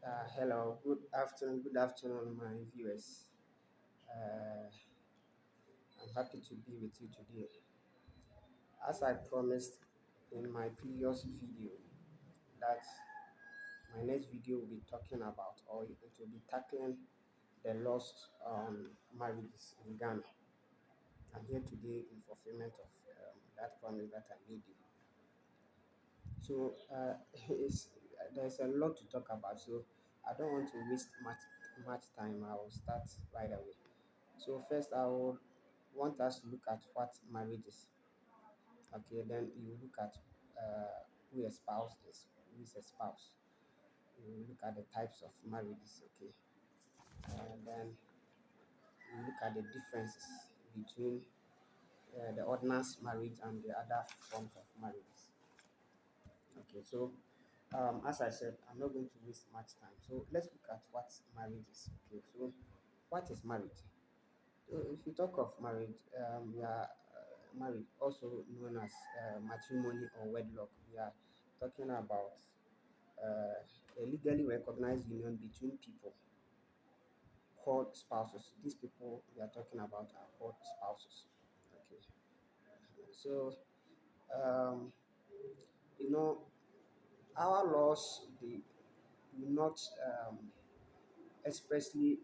Hello, good afternoon, my viewers. Uh, I'm happy to be with you today. As I promised in my previous video, that my next video will be talking about, or it will be tackling the lost marriages in Ghana. I'm here today in fulfillment of that promise that I made you. So it's, there's a lot to talk about. So I don't want to waste much time. I will start right away. So first, I would want us to look at what marriage is. Okay, then you look at who a spouse is, who is a spouse. You look at the types of marriages. Okay, and then you look at the differences between the ordinance marriage and the other forms of marriages. Okay, so as I said, I'm not going to waste much time. So let's look at what marriage is. Okay, so what is marriage? So if you talk of marriage, we are married, also known as matrimony or wedlock. We are talking about a legally recognized union between people called spouses. These people we are talking about are called spouses. Okay, so um, you know our laws they do not expressly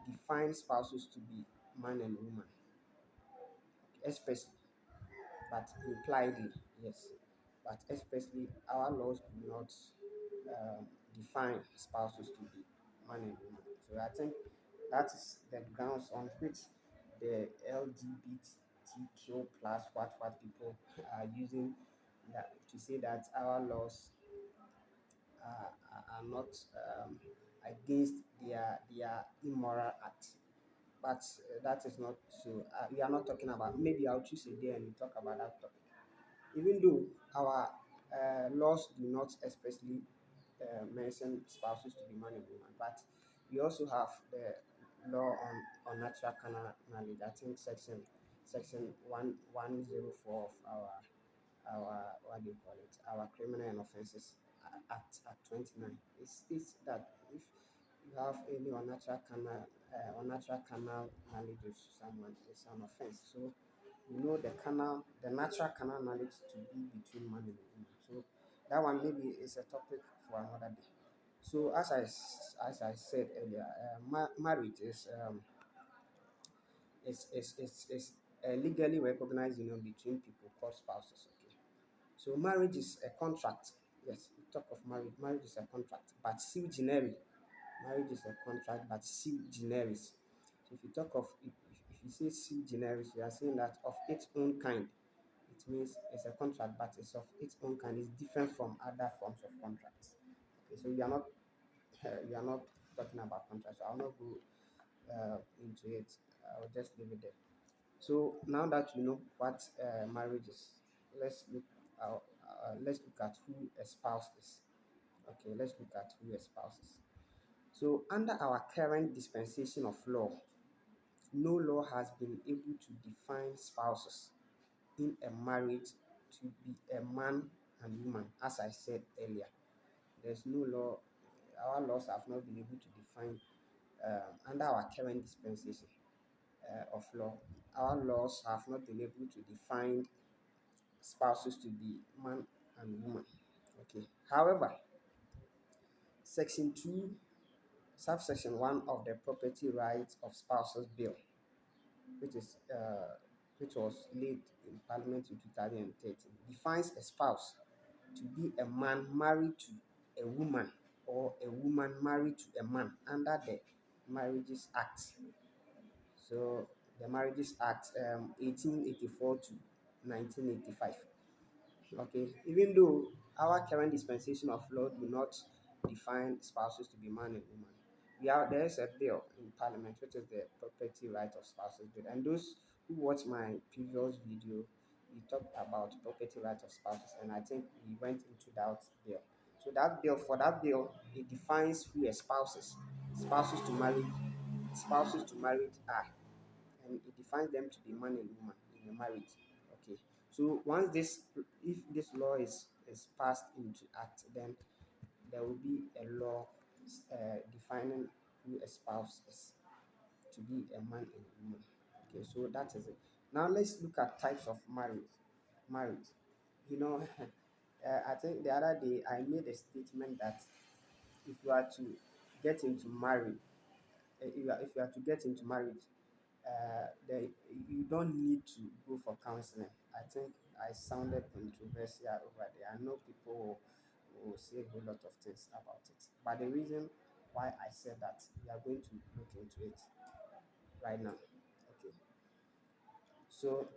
define spouses to be man and woman, expressly, but impliedly, yes. But especially our laws do not define spouses to be man and woman. So I think that is the grounds on which the LGBTQ plus what people are using that to say that our laws are not against their immoral act. But that is not so. We are not talking about. Maybe I'll choose a day and we talk about that topic. Even though our laws do not expressly mention spouses to be man and woman, but we also have the law on natural carnal knowledge. I think section 1104 of our what do you call it, our criminal and offences act at 29. It states that if you have any unnatural carnal knowledge of someone, it's an offense. So you know the natural canal knowledge to be between man and woman. So that one maybe is a topic for another day. So as I said earlier, marriage is a legally recognized union between people called spouses. Okay, so marriage is a contract. Yes, we talk of marriage. Marriage is a contract, but sui generis. Marriage is a contract, but sui generis. So if you talk of if you say sui generis, you are saying that of its own kind. It means it's a contract, but it's of its own kind. It's different from other forms of contracts. Okay, so we are not talking about contracts. So I'll not go into it. I'll just leave it there. So now that you know what marriage is, let's look let's look at who a spouse is. Okay, let's look at who a spouse is. So under our current dispensation of law, no law has been able to define spouses in a marriage to be a man and woman, as I said earlier. There's no law, our laws have not been able to define, under our current dispensation of law, our laws have not been able to define spouses to be man and woman. Okay. However, Section 2, subsection 1 of the Property Rights of Spouses Bill, which is which was laid in Parliament in 2013, defines a spouse to be a man married to a woman or a woman married to a man under the Marriages Act. So the Marriages Act 1884 to 1985. Okay, even though our current dispensation of law do not define spouses to be man and woman, there is a bill in Parliament which is the Property Right of Spouses Bill. And those who watch my previous video, we talked about property right of spouses, and I think we went into that bill. So that bill, it defines who a spouse is, spouses to marry, spouses to married are, and it defines them to be man and woman in a marriage. Okay. So once this, if this law is passed into act, then there will be a law defining who a spouse is to be a man and a woman. Okay, so that is it. Now let's look at types of marriage. Marriage. You know, I think the other day I made a statement that if you are to get into marriage, if you are to get into marriage, you don't need to go for counseling. I think I sounded controversial over there. I know people will say a whole lot of things about it, but the reason why I said that we are going to look into it right now. Okay, so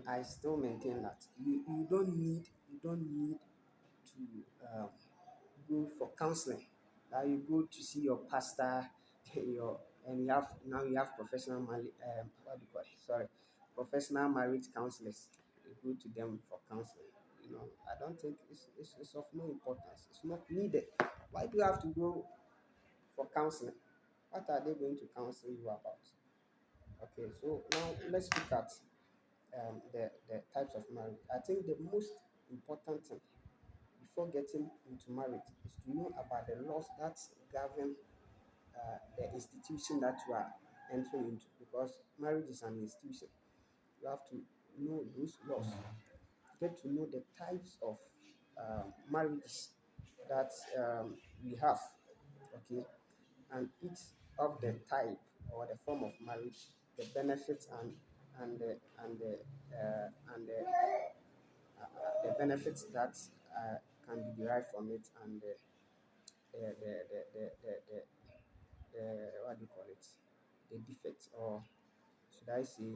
I still maintain that you don't need to go for counseling. Now you go to see your pastor, your and you have professional what do you call it? Sorry, professional marriage counselors. You go to them for counseling. I don't think it's of no importance. It's not needed. Why do you have to go for counseling? What are they going to counsel you about? Okay, so now let's look at the types of marriage. I think the most important thing before getting into marriage is to know about the laws that govern the institution that you are entering into, because marriage is an institution. You have to know those laws, get to know the types of marriages that we have, okay, and each of the type or the form of marriage, the benefits and the benefits that can be derived from it, and the what do you call it, the defects, or should I say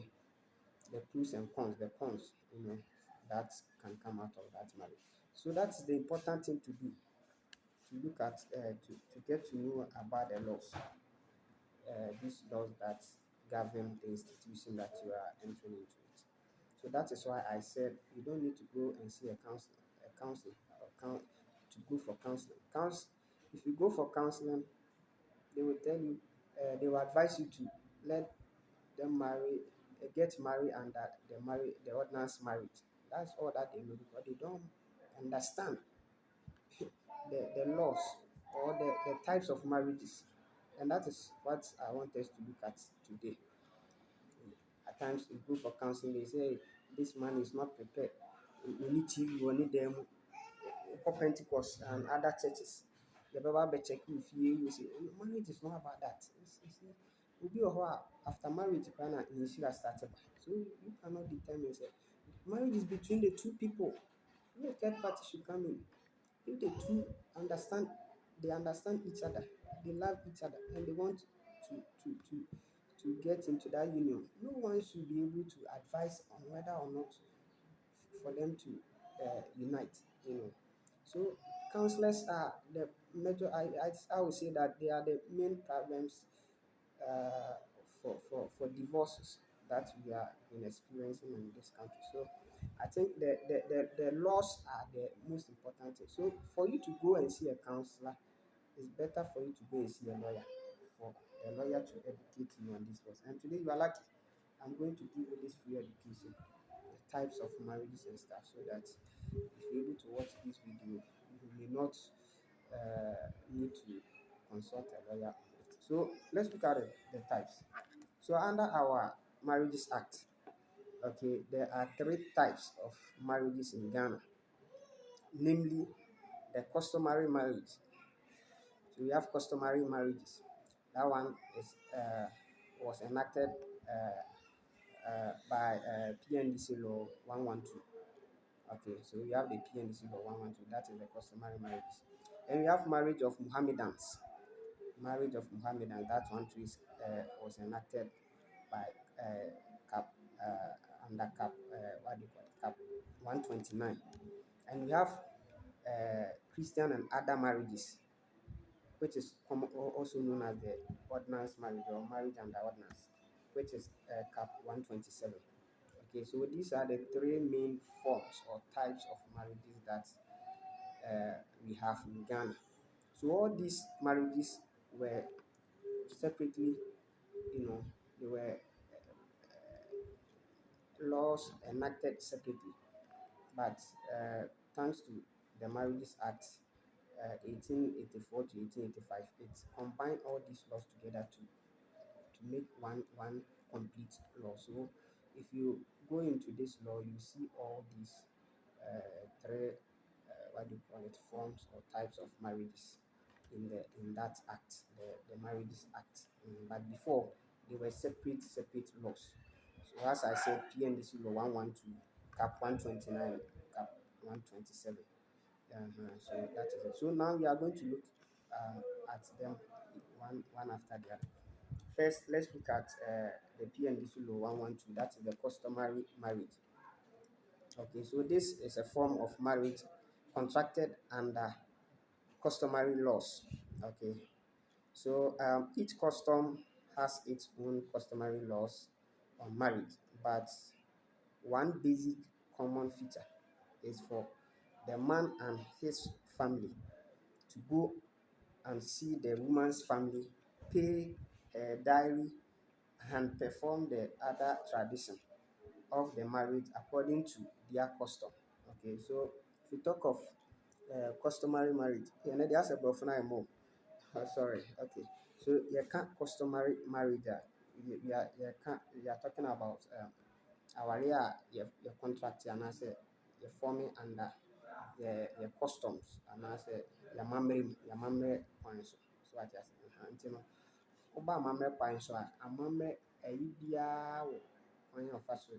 the pros and cons, the cons, that can come out of that marriage. So that's the important thing to do, to look at, to get to know about the laws, these laws that govern the institution that you are entering into it. So that is why I said you don't need to go and see to go for counseling. If you go for counseling, they will tell you, they will advise you to let them get married, and that they marry the ordinance marriage. That's all that they know, because they don't understand the laws or the types of marriages. And that is what I want us to look at today. At times, you go for counseling, they say this man is not prepared. We need TV, we need them for Pentecost and other churches. The Bible be check if you say marriage is not about that. Will be a while after marriage, you should have started. So you cannot determine say marriage is between the two people. No third party should come in. If the two understand, they understand each other, they love each other, and they want to get into that union, no one should be able to advise on whether or not for them to unite. So counselors are the major. I would say that they are the main problems uh, for divorces that we are been experiencing in this country. So I think the laws are the most important thing. So for you to go and see a counselor, it's better for you to go and see a lawyer, for a lawyer to educate you on this course. And today you are lucky. I'm going to give you this free education, the types of marriages and stuff, so that if you're able to watch this video, you may not need to consult a lawyer on it. So let's look at the types. So under our Marriages Act, okay, there are three types of marriages in Ghana, namely the customary marriage. So we have customary marriages. That one is was enacted by PNDC Law 112. Okay, so we have the PNDC Law 112. That is the customary marriages. And we have marriage of Mohammedans. Marriage of Mohammedans. That one too was enacted by Cap under Cap what do you call it? Cap 129. And we have Christian and other marriages, which is also known as the ordinance marriage or marriage under ordinance, which is Cap 127. Okay, so these are the three main forms or types of marriages that we have in Ghana. So all these marriages were separately, they were laws enacted separately, but thanks to the Marriages Act, 1884 to 1885. It combined all these laws together to make one complete law. So if you go into this law, you see all these three what do you call it, forms or types of marriages in that act, the Marriages Act. But before, they were separate laws. So as I said, PNDC law 112, cap 129, cap 127. So that is it. So now we are going to look at them one after the other. First, let's look at the PNDC law 112. That is the customary marriage. Okay, so this is a form of marriage contracted under customary laws. Okay, so each custom has its own customary laws on marriage, but one basic common feature is for the man and his family to go and see the woman's family, pay her dowry, and perform the other tradition of the marriage according to their custom. Okay, so if we talk of customary marriage, yeah, they ask about more. Sorry, okay. So you can't customary marriage. You are talking about our year your contract and I say you're forming under your customs and I say your memory points. So I just you know woba amammerɛ kwan so a amammerɛ ayi biara wɔ kwan a ɔfa so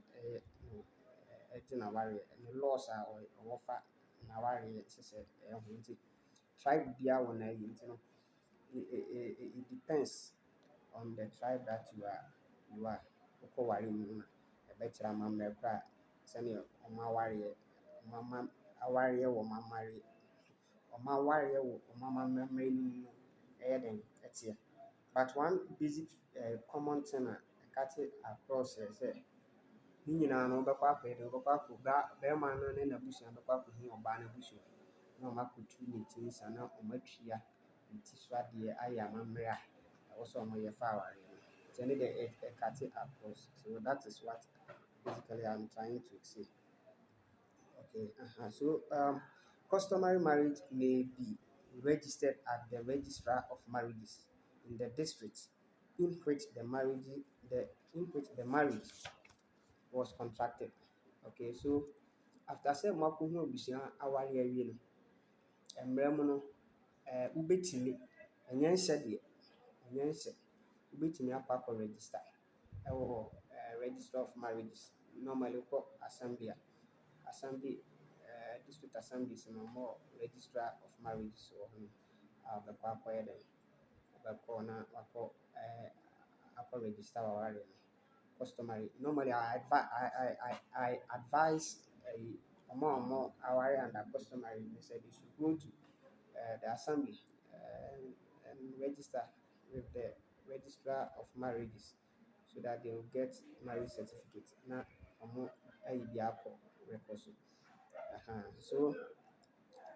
gye n'awareɛ ne laws a ɔwɔ fa n'awareɛ sɛ ɛyɛ ho nti tribe biara wɔ n'ayi nti no it depends on the tribe that you are wokɔ ware mu no na ɛbɛkyerɛ amammerɛ kora sɛnea ɔmo awareɛ awareɛ wɔ ɔmo awareɛ wɔ ɔmo amammerɛ no mu no ɛyɛ den ɛteɛ. But one basic common thing a ɛkate across sɛ ne nyinaa no wobɛkɔ akɔyɛ dɛ wobɛkɔ bɛrima no ne n'abusua bɛkɔ akɔhu ɔbaa n'abusua na ɔmo akɔtu ne ti nsa na ɔmo atua ne ti so adeɛ ayɛ amammerɛ a ɛwɔ sɛ ɔmo yɛ fa awareɛ no. Nti ɛno deɛ ɛkate across. So that is what basically I'm trying to say. Okay, so customary marriage may be registered at the registrar of marriages in the district in which the marriage was contracted. Okay, so after sɛ mo akɔhu abusua awareɛ awie no, mmerɛ mu no wobɛtumi ɛnyɛ nhyɛ deɛ wobɛtumi akɔ register ɛwɔ registrar of marriages. Normally wokɔ assembly district assemblies no more registrar of marriages wɔ hɔ a wobɛkɔ akɔyɛ dɛn wobɛkɔ na akɔ register w'awareɛ no customary. Normally I advise ɔmo aware under customary they said they should go to the assembly and register with the registrar of marriages so that they will get marriage certificate na ɔmo ayi bi akɔ record so. So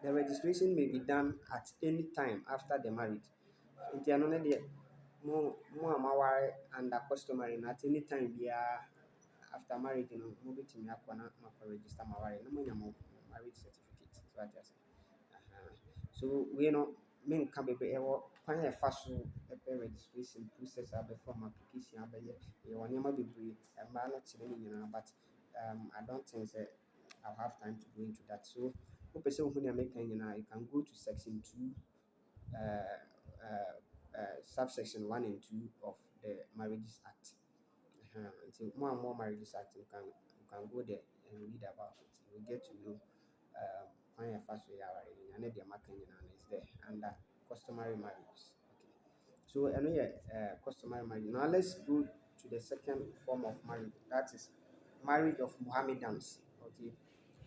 the registration may be done at any time after the marriage. Nti ɛno no deɛ mo a moaware under customary no at any time biara after marriage no mobɛtumi akɔ na moakɔ register mo awareɛ na moanya mo marriage certificate. So ate ase. So wei no menka bebree ɛwɔ kwan a ɛfa so ɛbɛ registration process a bɛform application abɛyɛ ɛwɔ nneɛma bebree mmara no kyerɛ ne nyinaa but I don't think sɛ I'll have time to go into that. So wopɛ sɛ wohu nea meka nyinaa you can go to section 2 subsection 1 and 2 of the Marriages Act. Until more Marriages Act, you can go there and read about it. You will get to know when you first we are and the is there under customary marriages. Okay. So anyway, customary marriage. Now let's go to the second form of marriage. That is marriage of Mohammedans. Okay.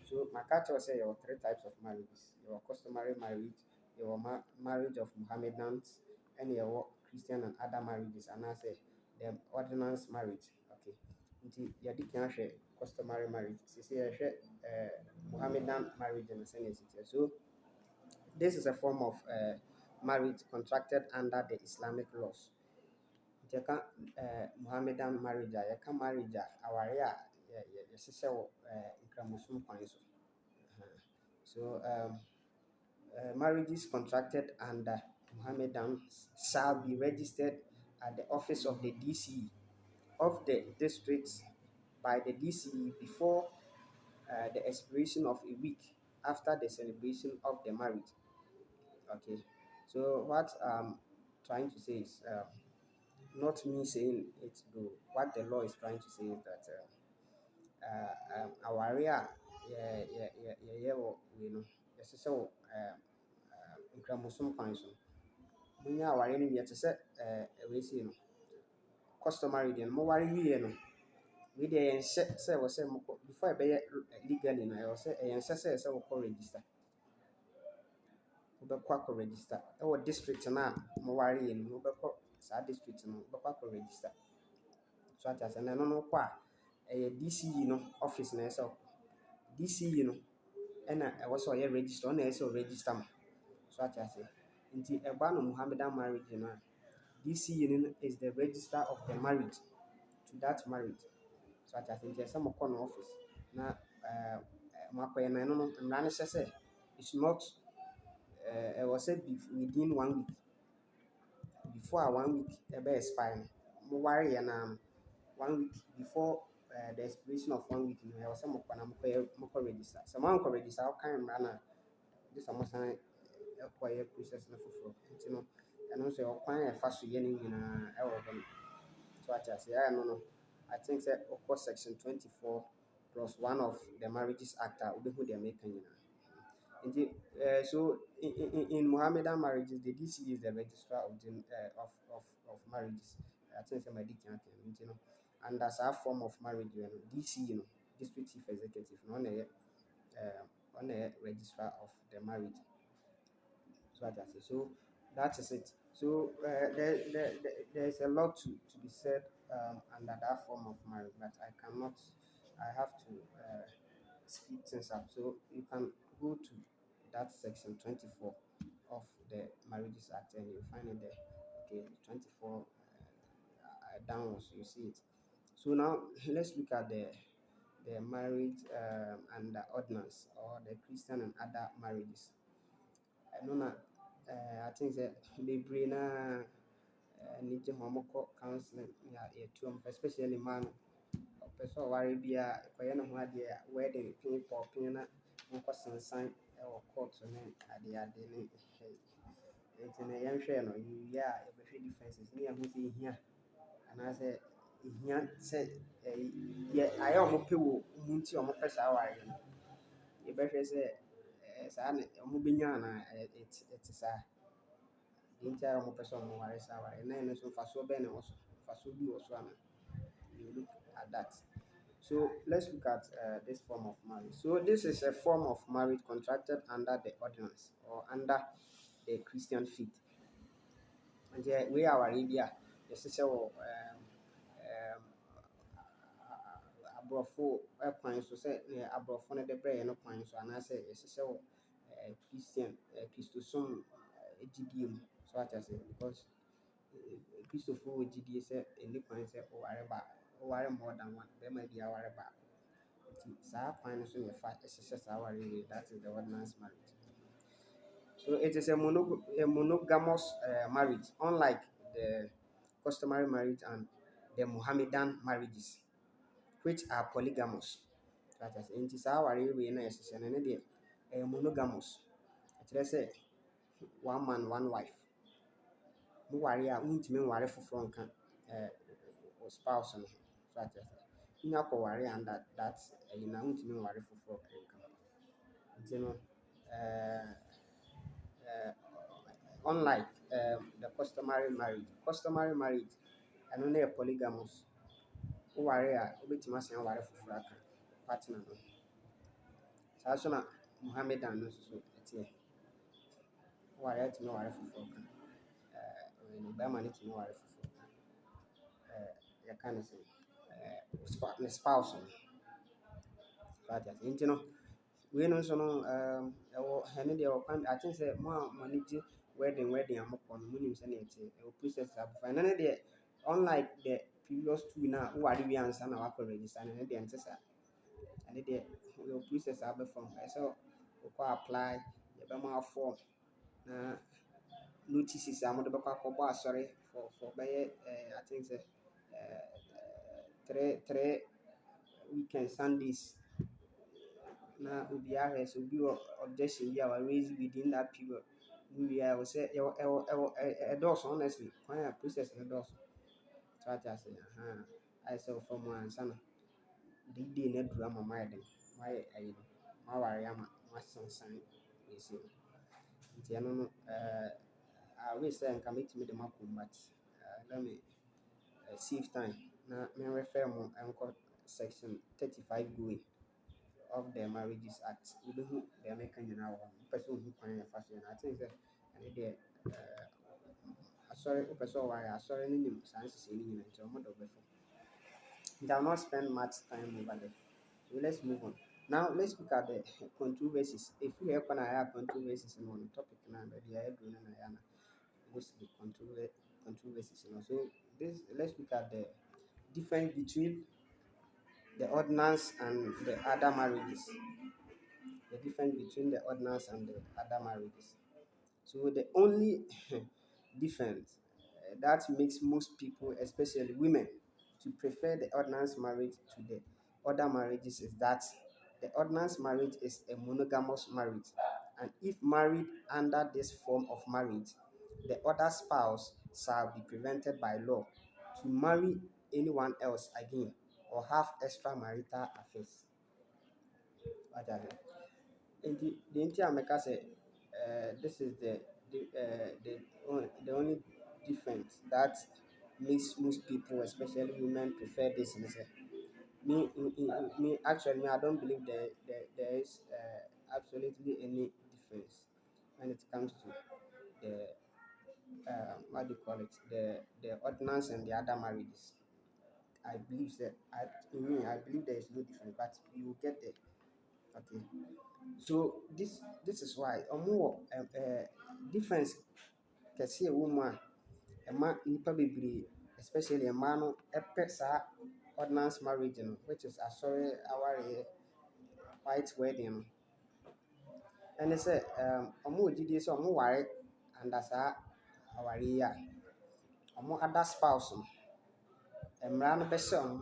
So my culture say there are three types of marriages. Your customary marriage, your marriage of Mohammedans, and your Christian and other marriages. And I say the ordinance marriage. Okay. Nti yɛde kan hwɛ customary marriage. Sisi yɛhwɛ Mohammedan marriage in the Senate. So this is a form of marriage contracted under the Islamic laws. Nti yɛka Mohammedan marriage a yɛka marriage a aware a yɛhyehyɛ wɔ nkramosom kwan so. So marriages contracted under Mohammedan shall be registered at the office of the DCE of the district by the DCE before the expiration of a week after the celebration of the marriage. Okay, so what I'm trying to say is not me saying it though. What the law is trying to say is that aware a yɛyɛ wɔ wei no yɛsɛ sɛ wɔ nkramosom kwan so monya aware no wie te sɛ wei sei no customary deɛ no moware wieɛ no wei deɛ yɛnhyɛ sɛ ɛwɔ sɛ mokɔ before ɛbɛyɛ legally no ɛwɔ sɛ yɛnhyɛ sɛ ɛsɛ sɛ wokɔ register wobɛkɔ akɔ register ɛwɔ district no a mowareɛ no mu wobɛkɔ saa district no wobɛkɔ akɔ register so ate asɛ na ɛno no wokɔ a ɛyɛ DCE no office na ɛsɛ wokɔ DCE no ɛna ɛwɔ sɛ ɔyɛ register ɔna ɛsɛ ɔregister ma so ate aseɛ nti ɛba no Mohammedan marriage no a DCE no is the register of the marriage to that marriage so ate aseɛ nti ɛsɛ mokɔ no office na moakɔyɛ na ɛno no mmara no hyɛ sɛ it's not ɛwɔ sɛ within 1 week before a 1 week ɛbɛ expire no mowareyɛ no 1 week before the expiration of 1 week no ɛwɔ sɛ mokɔ na mokɔ register sɛ moankɔ register wokan mmara no a gye sɛ mosan ɛkɔyɛ process no foforɔ nti no ɛno nso ɛwɔ kwan a ɛfa so yɛ no nyinaa ɛwɔ hɔ no so ate aseɛ ɛno no I think sɛ wokɔ section 24 plus 1 of the Marriages Act a wobɛhu deɛ meka nyinaa nti so in Mohammedan marriages the DCE is the registrar of of marriages I think sɛ madi kan aka no nti no under saa form of marriage no DCE no district chief executive no ɔna ɛyɛ registrar of the marriage so ate aseɛ so that is it so there's a lot to be said under that form of marriage but I have to speed things up so you can go to that section 24 of the Marriages Act and you'll find it there okay 24 downwards you see it so now let's look at the marriage and the ordinance or the Christian and other marriages I know that I think that bebree na ani gye ho mokɔ counseling yɛtu ɔmo especially man no ɔpɛ sɛ ɔware bi a ɛkɔyɛ ne ho adeɛ a wedding pɔɔpem na nkɔ sensan ɛwɔ court ne adeade ne nti no yɛnhwɛ no yɛwie a yɛbɛhwɛ differences ne yɛho sɛ ɛhia anaasɛ ɛhia sɛ deɛ ayɛ ɔmo pɛ wɔ mu nti ɔmo pɛ saa awareɛ no yɛbɛhwɛ sɛ saa ne ɔmo bɛnya anaa ɛte saa deɛ nti a ɔmo pɛ sɛ ɔmo ware saa awareɛ na ɛno nso mfasoɔ bɛn na ɛwɔ so mfasoɔ bi wɔ so anaa you look at that so let's look at this form of marriage so this is a form of marriage contracted under the ordinance or under the Christian faith nti wei awareɛ bi a yɛhyehyɛ wɔ aborɔfo kwan so sɛ aborɔfo no de brɛ yɛn no kwan so anaasɛ yɛhyehyɛ wɔ Christian Kristosom gyidie mu so ate aseɛ because Kristofo wɔ gyidie sɛ ɛnni kwan sɛ woware more than one bɛrima bi aware baako nti saa kwan no so na yɛfa hyehyɛ saa awareɛ wei that is the ordinance marriage so it is a monogamous marriage unlike the customary marriage and the Mohammedan marriages which are polygamous that is nti saa awareɛ wei na yɛhyehyɛ no ne deɛ ɛyɛ monogamous ɛkyerɛ sɛ one man one wife moware a wontumi nware foforɔ nka wo spouse no so ate aseɛ wonya kɔware under that ɛyi na wontumi nware foforɔ nka nti no unlike the customary marriage ɛno na yɛ polygamous woware a wobɛtumi asan ware foforɔ aka partner no saa so na Mohammedan no nso so ɛteɛ woware a wotumi ware foforɔ ka bɛrima no tumi ware foforɔ ka yɛka no sɛ ne spouse no so ate aseɛ nti no wei no nso no ɛwɔ ɛne deɛ ɛwɔ kwan I think sɛ mo a mo ani gye wedding a mokɔ no monim sɛnea ɛteɛ ɛwɔ process abɔfa ɛno ne deɛ unlike the previous two na woware wie ansa na wakɔ register no ɛno deɛ nte saa ɛne deɛ ɛwɔ process a wobɛfa ho ɛsɛ wokɔ apply ɛbɛma form na notices a mode bɛkɔ akɔbɔ asɔre for bɛyɛ I think sɛ three weekend Sundays na obiara hwɛ sɛ obi wɔ objection bi a wa raise within that period we are sɛ ɛdɔɔso honestly kwan a process ɛdɔɔso so ate ase ayɛ sɛ wɔfa mu ansa na day no aduru ama moayɛ den moayɛ ayi no moaware ama moasansan ɛsi nti ɛno no I wish sɛ nka mɛtumi de makɔ mu but let me save time na me refer mo ɛnkɔ section 35 going of the Marriages Act. Wobɛhu deɛ meka nyinaa wɔ hɔ no wopɛ sɛ wohu kwan a yɛfa so yɛ no I think sɛ ɛne deɛ asɔre wopɛ sɛ ɔware asɔre no nim saa nhyehyɛe no nyinaa nti ɔmo de wobɛfa nti I will not spend much time over there. So let's move on. Now let's look at the controversies. If we have controversies on the topic now, but we are doing mostly controversies. So let's look at the difference between the ordinance and the other marriages. The difference between the ordinance and the other marriages. So the only difference that makes most people, especially women, to prefer the ordinance marriage to the other marriages is that the ordinance marriage is a monogamous marriage, and if married under this form of marriage, the other spouse shall be prevented by law to marry anyone else again or have extramarital affairs. And the entire America say this is the only difference that makes most people, especially women, prefer this. Me actually, I don't believe there is absolutely any difference when it comes to the what do you call it, the ordinance and the other marriages. I believe that I believe there is no difference, but you will get there. Okay. So this is why more difference can see a woman a man nipa bebree especially a man no ɛpɛ saa ordinance marriage no which is asɔre aware white wedding no ɛne sɛ ɔmo wɔ gyidie sɛ ɔmo ware under saa aware yi a ɔmo other spouse no mmara no bɛhyɛ ɔmo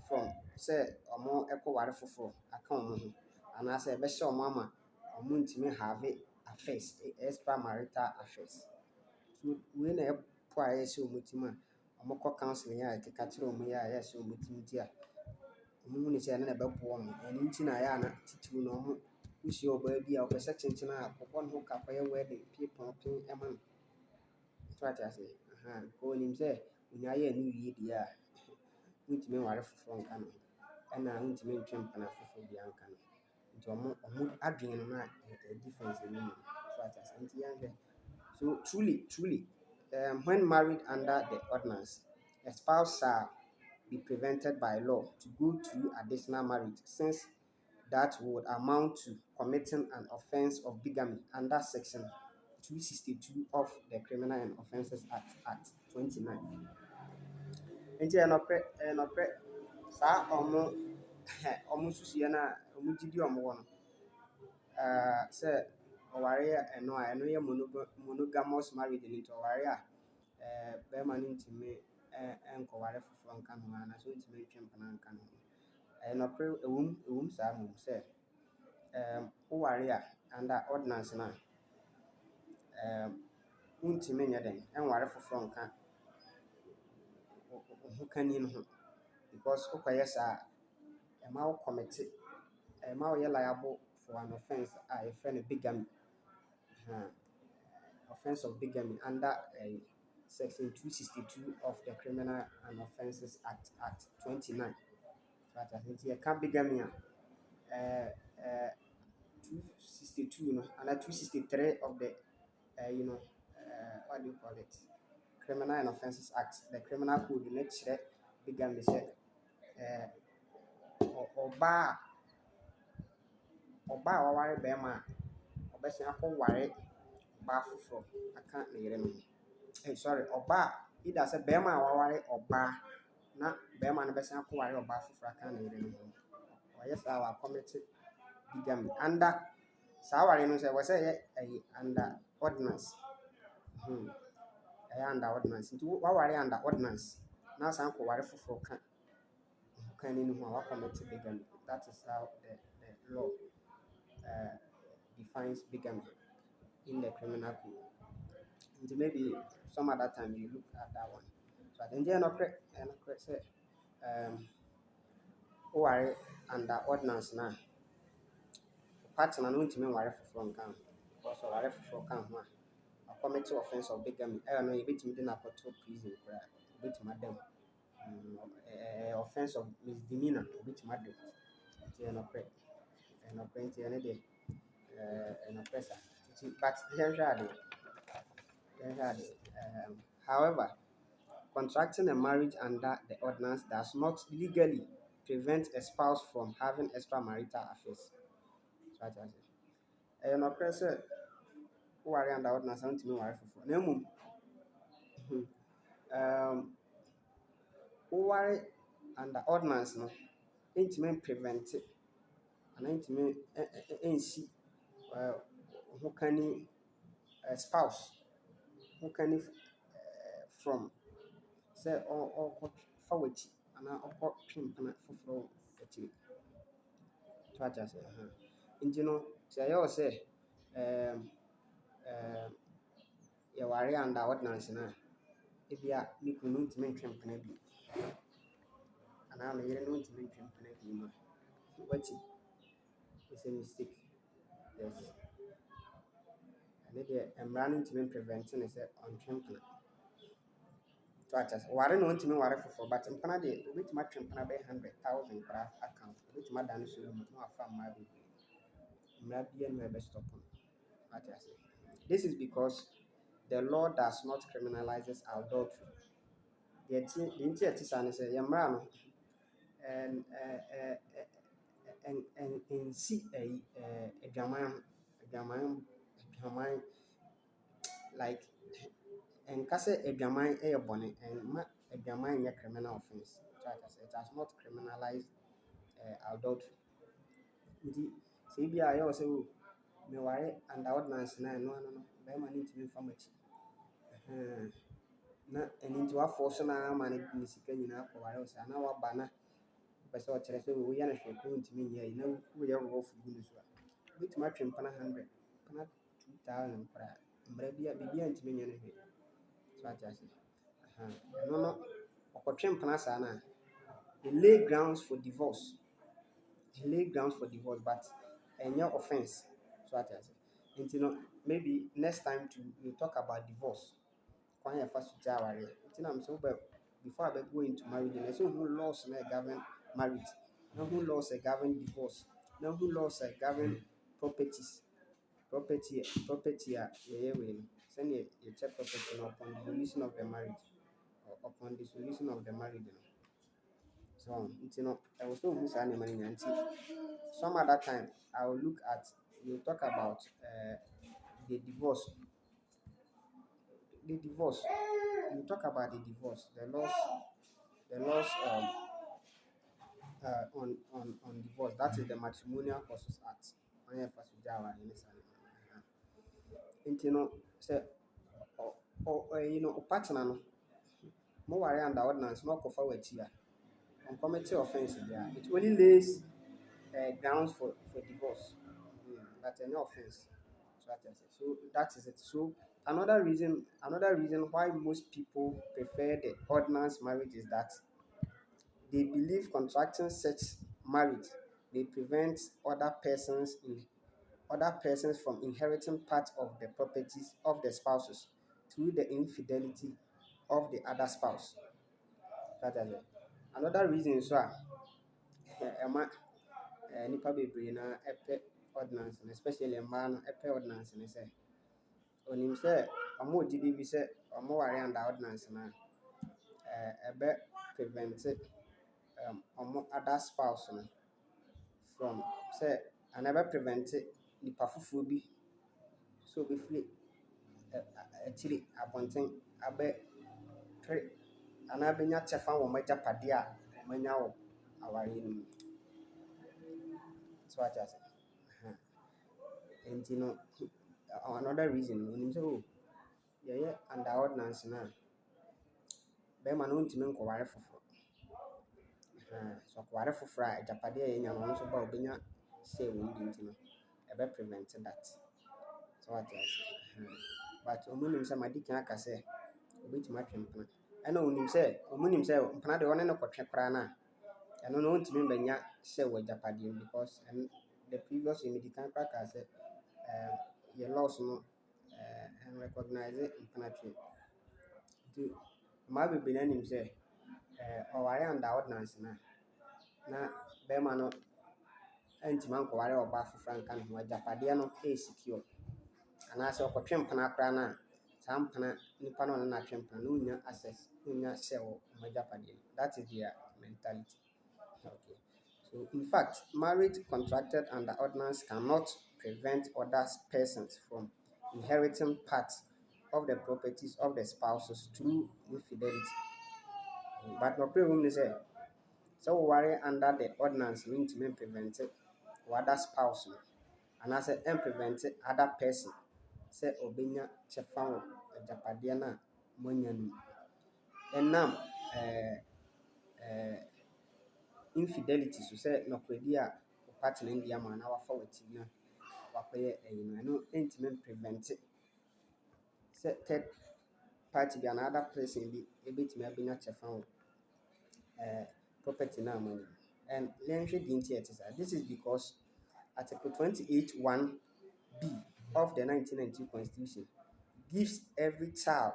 from sɛ ɔmo ɛkɔ ware foforɔ aka ɔmo ho anaasɛ ɛbɛhyɛ ɔmo ama ɔmo ntumi have affairs extramarital affairs. So wei na ɛpo a yɛhyɛ ɔmo tim a ɔmo kɔ counseling a yɛkeka kyerɛ ɔmo yɛ a yɛhyɛ ɔmo tim ti a ɔmo hu ne sɛ ɛno na ɛbɛboa ɔmo ɛno nti na yɛ a na titiri na ɔmo wohyia ɔbaa bi a ɔpɛ sɛ kyenkyene a kɔbɔ ne ho ka kɔyɛ wedding pie pɔnpin ɛma no so ate ase kɔ onim sɛ onyaa yɛ ne wie deɛ a wontumi nware foforɔ nka no ɛna wontumi ntwe mpena foforɔ bi anka no nti ɔmo adwene no na difference ɛwɔ mu so ate ase nti yɛnhwɛ. So truly, when married under the ordinance, a spouse shall be prevented by law to go through additional marriage, since that would amount to committing an offense of bigamy under Section 262 of the Criminal and Offences Act 29. Nti ɛnɔpɛ saa ɔmo susua na ɔmo gyidi ɔmo wɔ no sɛ ɔware ɛno yɛ monogamous marriage no nti ɔware a bɛrima no ntumi nkɔware foforɔ nka no ho anaasɛ ɔntumi ntwe mpena nka no ho ɛnɔpɛ ɛwom saa mmom sɛ woware a under ordinance no a wontumi nyɛ den ɛnware foforɔ nka ho kani no ho because wokɔyɛ saa ɛma wo commit ɛma woyɛ liable for an offense a yɛfrɛ no bigamy offense of bigamy under Section 262 of the Criminal and Offences Act 29. But I think you can't bigamy 262 and 263 of the what do you call it? Criminal and Offences Act. The Criminal Code the next bigamy said ɔbaa waware bɛrima a ɔbɛsan akɔ ware ɔbaa foforɔ aka ne yere no ho sorry ɔbaa either sɛ bɛrima a waware ɔbaa na bɛrima no bɛsan akɔ ware ɔbaa foforɔ aka ne yere no ho ɔyɛ saa wa commit bigamy under saa aware no sɛ ɛwɔ sɛ ɛyɛ under ordinance. Ɛyɛ under ordinance nti waware under ordinance na san kɔware foforɔ ka kani no ho a wakɔmmit bigamy. That is how the law defines bigamy in the criminal code. Nti maybe some other time you look at that one. So nti ɛnokorɛ sɛ woware under ordinance na partner no ntumi nware foforɔ nka ho because ɔware foforɔ ka ho a commit offense of bigamy ɛyɛ no yɛbɛtumi de no akɔto prison koraa yɛbɛtumi ada mu. Offense of misdemeanor yɛbɛtumi ada mu nti ɛnokorɛ nti ɛno deɛ ɛnokorɛ saa nti but yɛnhwɛ ade however, contracting a marriage under the ordinance does not legally prevent a spouse from having extramarital affairs. So I just say, no pressure who are under ordinance and to me wife for no who are under ordinance no intimate prevent it and intimate see who can a spouse who can from say or forward and or pimp and for so I just say nti no sɛ ɛyɛ wɔ sɛ yɛware under ordinance no a ebia me kunu no ntumi ntwe mpena bi anaa me yere no ntumi ntwe mpena bi mu a wati it's a mistake. Yes, ɛne deɛ mmara no ntumi prevent ne sɛ ɔntwe mpena so akyɛ sɛ ware no ntumi ware foforɔ but mpena deɛ obɛtumi atwe mpena bɛyɛ 100,000 koraa account obɛtumi ada no so mu na wafa mmaa bebree mmara bia no ɛbɛstop no akyɛ sɛ this is because the law does not criminalize adultery. The nti ɛte saa ne sɛ yɛ mmara no nsi adwaman like nka sɛ adwaman yɛ bɔne ɛmma adwaman nyɛ criminal offense so I can say it does not criminalize adultery. Nti sɛ ebi a yɛwɔ sɛ o meware under ordinance na ɛno ano no bɛrima no ntumi mfa m'akyi na ɛno nti wafoɔ so na ama no de ne sika nyinaa kɔware wo saa na waba na wopɛ sɛ ɔkyerɛ sɛ woyɛ no hwɛ koro ntumi nyɛ yi na woyɛ rɔfo gu no so a wobɛtumi atwe mpena 100 mpena 2,000 koraa mmara biribia ntumi nyɛ no hwɛ so ate ase ɛno no ɔkɔtwe mpena saa no a lay grounds for divorce but ɛnyɛ offense so ate ase nti no maybe next time we talk about divorce kwan yɛfa so gya awareɛ nti na mesɛ wobɛ before I go into marriage na ɛsɛ who laws na govern marriage na who laws govern divorce na who laws govern property a yɛyɛ wei no sɛnea yɛkyɛ property no upon dissolution of the marriage no so nti no ɛwɔ sɛ wohu saa nneɛma no nyinaa nti some other time I will look at we will talk about the divorce. We talk about the divorce, the laws on divorce. That is the Matrimonial Causes Act. Nti no sɛ partner no mo ware under ordinance na ɔkɔfa w'akyi a committing offense there it only lays grounds for divorce but no offense so that is it. So another reason why most people prefer the ordinance marriage is that they believe contracting such marriage may prevent other persons from inheriting part of the properties of the spouses through the infidelity of the other spouse. That is it. Another reason so nipa bebree na ɛpɛ ordinance especially mmaa no ɛpɛ ordinance ne sɛ onim sɛ ɔmo gyidi bi sɛ ɔmo ware under ordinance na ɛbɛ prevent ɔmo other spouse no from sɛ ana ɛbɛ prevent nipa foforɔ bi so obɛfiri akyiri abɔnten abɛtwe anaa bɛnya kyɛfa wɔ ɔmo agyapadeɛ a ɔmanya wɔ awareɛ no mu so ate ase nti no another reason no onim sɛ oh yɛyɛ under ordinance no a bɛrima no ntumi nkɔware foforɔ. So ɔkɔware foforɔ a agyapadeɛ a yɛnya no ɔno nso ba a ɔbɛnya share wɔ mu bi nti no prevent that. So wate ase. But ɔmo nim sɛ madi kan aka sɛ ɔbɛtumi atwe mpena ɛna ɔmo nim sɛ mpena deɛ ɔne no kɔtwe koraa no a ɛno no ɔntumi mbɛnya share wɔ agyapadeɛ mu because the previous year medi kan koraa kaa sɛ yɛ laws no recognize mpena twe nti mmaa bebree no anim sɛ ɔware under ordinance no a na bɛrima no ntumi ankɔware ɔbaa foforɔ anka ne ho agyapadeɛ no secure anaasɛ ɔkɔtwe mpena koraa no a saa mpena nipa no ɔne no atwe mpena no ɔnnya access ɔnnya share wɔ ɔmo agyapadeɛ mu. That is their mentality. Okay. So in fact, marriage contracted under ordinance cannot prevent other persons from inheriting parts of the properties of the spouses through infidelity. But no problem is sɛ woware under the ordinance no ntumi prevent other spouse no anaasɛ prevent other person sɛ ɔbɛnya kyɛfa wɔ agyapadeɛ no a moanya no mu. Ɛnam infidelity so sɛ nokorɛdi a wo partner ndi ama na wafa w'akyi na wakɔyɛ ɛyi no ɛno ntumi prevent sɛ third party bi anaa other person bi ɛbɛtumi abɛnya kyɛfa wɔ property no a moanya no. And yɛnhwɛ deɛ nti a ɛte saa. This is because Article 28(1)(b) of the 1992 Constitution gives every child,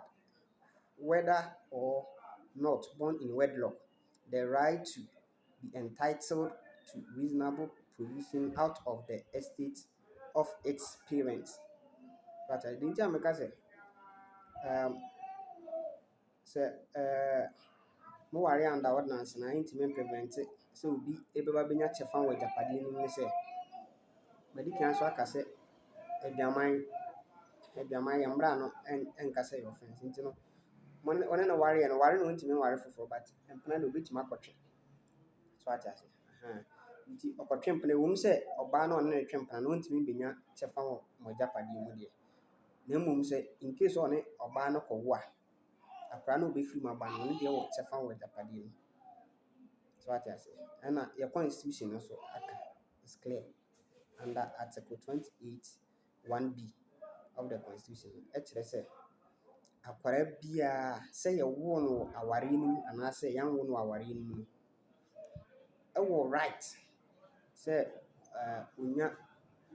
whether or not born in wedlock, the right to be entitled to reasonable provision out of the estate of its parents. But I didn't tell me sɛ moware under ordinance na ntumi prevent sɛ obi ɛbɛba bɛnya kyɛfa wɔ agyapadeɛ no mu ne sɛ madi kan so aka sɛ aduaman yɛ mmara no ɛnka sɛ yɛ offense nti no ɔne no wareɛ no ware no ɔntumi nware foforɔ but mpena no ɔbɛtumi akɔtwe. So ate ase. Nti ɔkɔtwe mpena ɛwɔ mu sɛ ɔbaa no ɔne no twe mpena no ɔntumi bɛnya kyɛfa wɔ mo agyapadeɛ mu deɛ na mmom sɛ in case ɔne ɔbaa no kɔwo a akwaraa no ɔbɛfiri mu aba no ɔno deɛ wɔ kyɛfa wɔ agyapadeɛ mu. So ate ase. Ɛna yɛ constitution no so aka is clear under Article 28(1)(b) of the Constitution ɛkyerɛ sɛ akwaraa biara sɛ yɛwoo no wɔ awareɛ no mu anaasɛ yɛanwo no wɔ awareɛ no mu no ɛwɔ right sɛ ɔnya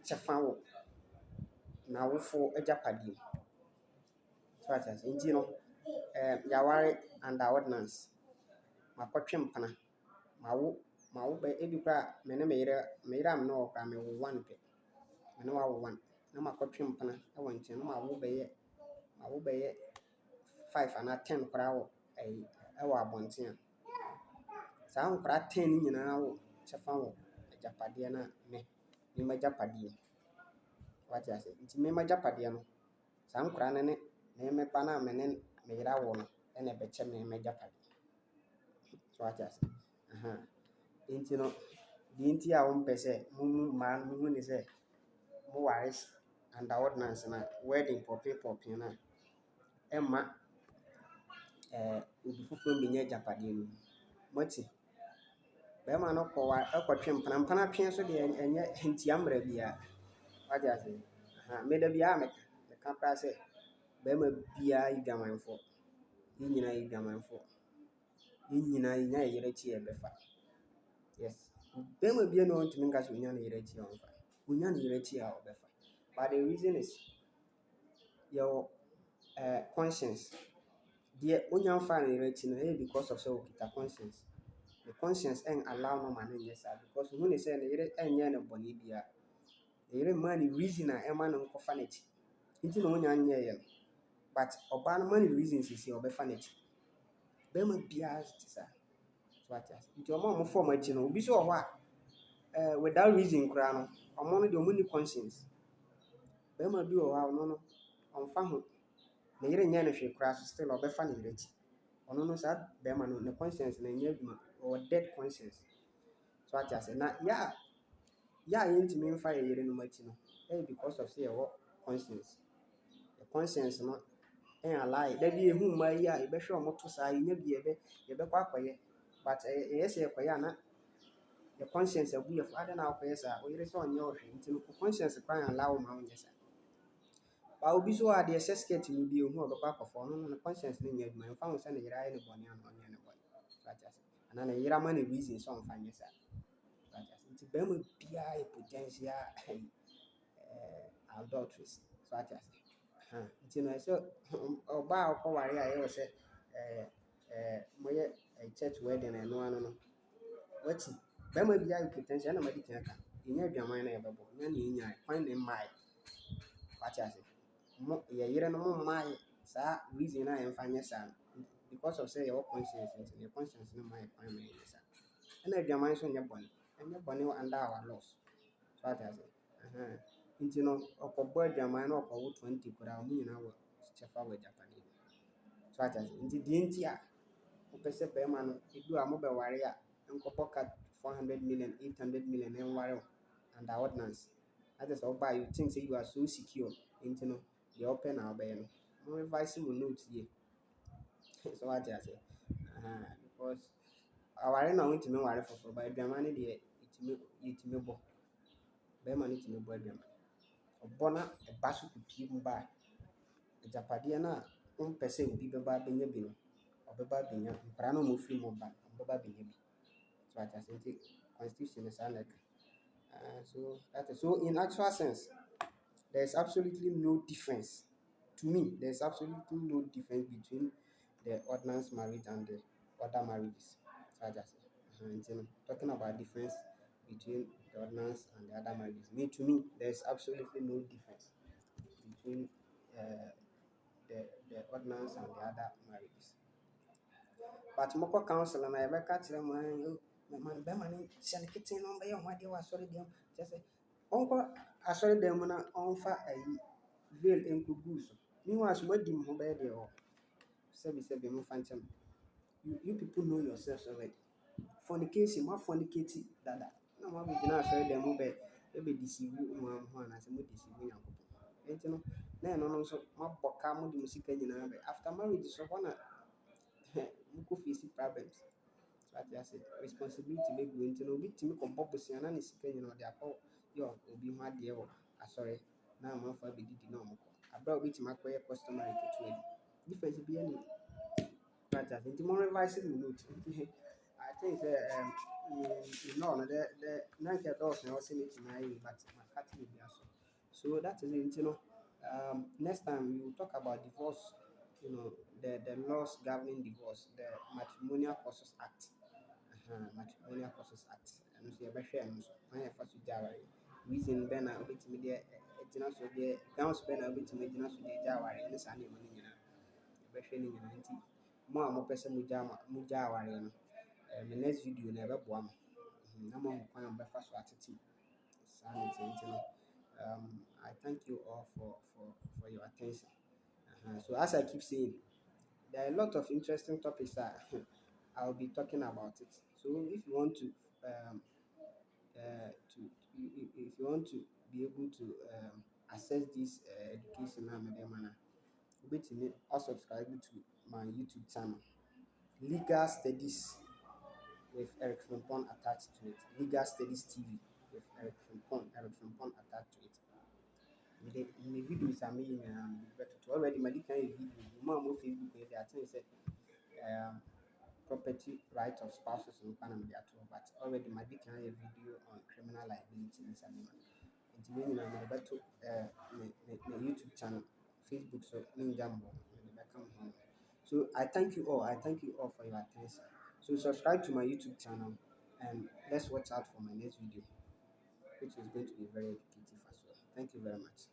kyɛfa wɔ n'awofoɔ agyapadeɛ mu. So ate ase. Nti no yɛaware under ordinance makɔtwe mpena mawo bɛ ebi koraa me ne me yere a me ne wɔ koraa mewo one pɛ me ne wawo one na makɔtwe mpena ɛwɔ nkyɛn na mawo bɛyɛ 5 anaa 10 koraa wɔ ɛwɔ abɔnten a saa nkwaraa 10 no nyinaa wɔ kyɛfa wɔ agyapadeɛ no a me agyapadeɛ mu. Wate ase. Nti me agyapadeɛ no saa nkwaraa no ne me ba no a me ne me yere awo no ɛna ɛbɛkyɛ me agyapadeɛ. So wate ase. Nti no deɛ nti a wompɛ sɛ mmaa no muhu ne sɛ moware under ordinance na wedding pɔpee no a ɛmma obi foforɔ mbɛnya agyapadeɛ no mu. Moate. Bɛrima no ɛkɔtwe mpena twe so deɛ ɛnyɛ ntia mmara biara. Wate ase. Meda biara meka koraa sɛ bɛrima biara yɛ dwamanfoɔ. Yɛn nyinaa yɛ dwamanfoɔ. Yɛn nyinaa yɛnya yɛ yere akyi a yɛbɛfa. Yes. Bɛrima biara na ɔntumi nka sɛ ɔnya ne yere akyi a ɔmfa. Ɔnya ne yere akyi a ɔbɛfa. But the reason is yɛwɔ conscience. Deɛ ɔnya mfaa ne yere akyi no ɛyɛ because of sɛ ɔkita conscience. The conscience allow no ma no nyɛ saa because ɔhu ne sɛ ne yere nyɛ no bɔne biara. Ne yere mmaa ne reason a ɛma no nkɔfa n'akyi. Nti na ɔnya nyɛeɛ no. But ɔbaa no ma ne reason sisi a ɔbɛfa n'akyi. Bɛrima biara te saa. So ate ase. Nti ɔmo fa ɔmo akyi no obi so wɔ hɔ a without reason koraa no ɔmo no deɛ ɔmo ni conscience. Bɛrima bi wɔ hɔ a ɔno no ɔmfa ho ne yere nyɛ no hwee koraa so still ɔbɛfa ne yere akyi. Ɔno no saa bɛrima no ne conscience no nyɛ adwuma. Ɔwɔ dead conscience. So ate ase. Na yɛ a yɛntumi mfa yɛ yere no akyi no because of say yɛwɔ conscience. The conscience no allow da bi ehu mmaa yi a yɛbɛhwɛ wɔn to saa yɛnya bi yɛbɛkɔ akɔyɛ, but ɛyɛ sɛ yɛkɔyɛ a na yɛ conscience abu yɛ fo ade na akɔyɛ saa wo yere sɛ ɔnyɛ wo hwee nti no wo conscience kwan allow ma wonyɛ saa. Ba obi so wɔ a deɛ ɛhyɛ skirt mu bi ehu a ɔbɛkɔ akɔfa ɔno no ne conscience no nyɛ adwuma ɛmfa ho sɛ ne yere ayɛ ne bɔne ana ɔnyɛ ne bɔne so ate ase anaa ne yere ama ne reason sɛ ɔmfa nyɛ saa so ate ase nti barima biara yɛ potential adulteress so ate ase nti no ɛsɛ ɔbaa a ɔkɔware a ɛyɛ wɔ sɛ moyɛ church wedding ɛno ano no wati barima biara yɛ potential ɛna madi kan ka yɛnya adwaman na yɛbɛbɔ nya ne yɛnyae kwan ne mmae wate ase mo yɛ yere no mo mmae saa reason a yɛmfa nyɛ saa no because of sɛ yɛwɔ conscience nti yɛ conscience no ma yɛ kwan ma yɛnyɛ saa ɛna adwaman nso nyɛ bɔne ɛnyɛ bɔne under our laws so ate ase nti no ɔkɔbɔ adwaman na ɔkɔwo 20 koraa ɔmo nyinaa wɔ kyɛfa wɔ agyapade so ate ase nti deɛ nti a wopɛ sɛ barima no edu a mobɛware a nkɔbɔ ka 400 million 800 million ɛnware wo under ordinance ate sɛ ɔbaa you think say you are so secure nti no deɛ ɔpɛ na ɔbɛyɛ no mo revise wo note yie so wate ase because aware na wontumi nware foforɔ ba aduama no deɛ yɛtumi bɔ barima no tumi bɔ aduama ɔbɔ na ɛba so pipie mu ba a agyapadeɛ no a wompɛ sɛ obi bɛba abɛnya bi no ɔbɛba abɛnya nkwaraa no a ɔmɔfiri mu ba ɔbɛba abɛnya bi so ate ase nti constitution no saa na ɛka so in actual sense there is absolutely no difference to me. There is absolutely no difference between the ordinance marriage and the other marriages so that's talking about difference between the ordinance and the other marriages to me there is absolutely no difference between the ordinance and the other marriages but mokɔ council na yɛbɛka kyerɛ mo bɛma no hyɛ ne keten na ɔmbɛyɛ ho adeɛ wɔ asɔredan mu kyerɛ sɛ ɔnkɔ asɔredan mu na ɔmfa veil nkɔgu so meanwhile so moadi mo ho bɛyɛ deɛ ɔ sɛbi momfa nkyɛm you people know yourselves already fornication mo fornicate dada na mo abɛgyina asɔredan mu bɛdeceive mo ho anaasɛ mo deceive Nyankopɔn nti no na ɛno no nso moabɔ ka mode mo sika nyinaa after marriage so hɔ na mokɔ face problems so ate ase responsibility bɛgu nti no obi tumi kɔbɔ bosea na ne sika nyinaa ɔde akɔ yɛ obi ho adeɛ wɔ asɔre na amanfoɔ abɛdidi na ɔmokɔ aberɛ a wobɛtumi akɔyɛ customary ketewa bi difference bi ani ate ase nti mo revise mo note I think no the nanka dɔɔso na ɔsɛ metumi ayɛ but makate ne bi aso so that is it nti no next time we will talk about divorce the laws governing divorce the Matrimonial Causes Act Matrimonial Causes Act ɛno nso yɛbɛhwɛ ɛno nso kwan yɛfa so gya aware reason bɛn na wobɛtumi de agyina so deɛ grounds bɛn na wobɛtumi agyina so de agya aware ne saa nneɛma no nyinaa yɛbɛhwɛ ne nyinaa nti mo a mopɛ sɛ mogya aware no the next video na ɛbɛboa mo na moahu kwan a mobɛfa so atete saa ne nti no I thank you all for your attention so as I keep saying there are a lot of interesting topics that I'll be talking about it. So if you want to if you want to be able to access this education wait or subscribe to my YouTube channel Legal Studies with Eric Frimpong attached to it Legal Studies TV with Eric Frimpong attached to it my videos are made already my video more Facebook I think say property right of spouses in Panama but already my can a video on criminal liability in Salima. It's meaning I'm about to my YouTube channel, Facebook, so Ninjambo. So I thank you all. I thank you all for your attention. So subscribe to my YouTube channel and let's watch out for my next video, which is going to be very educative as well. Thank you very much.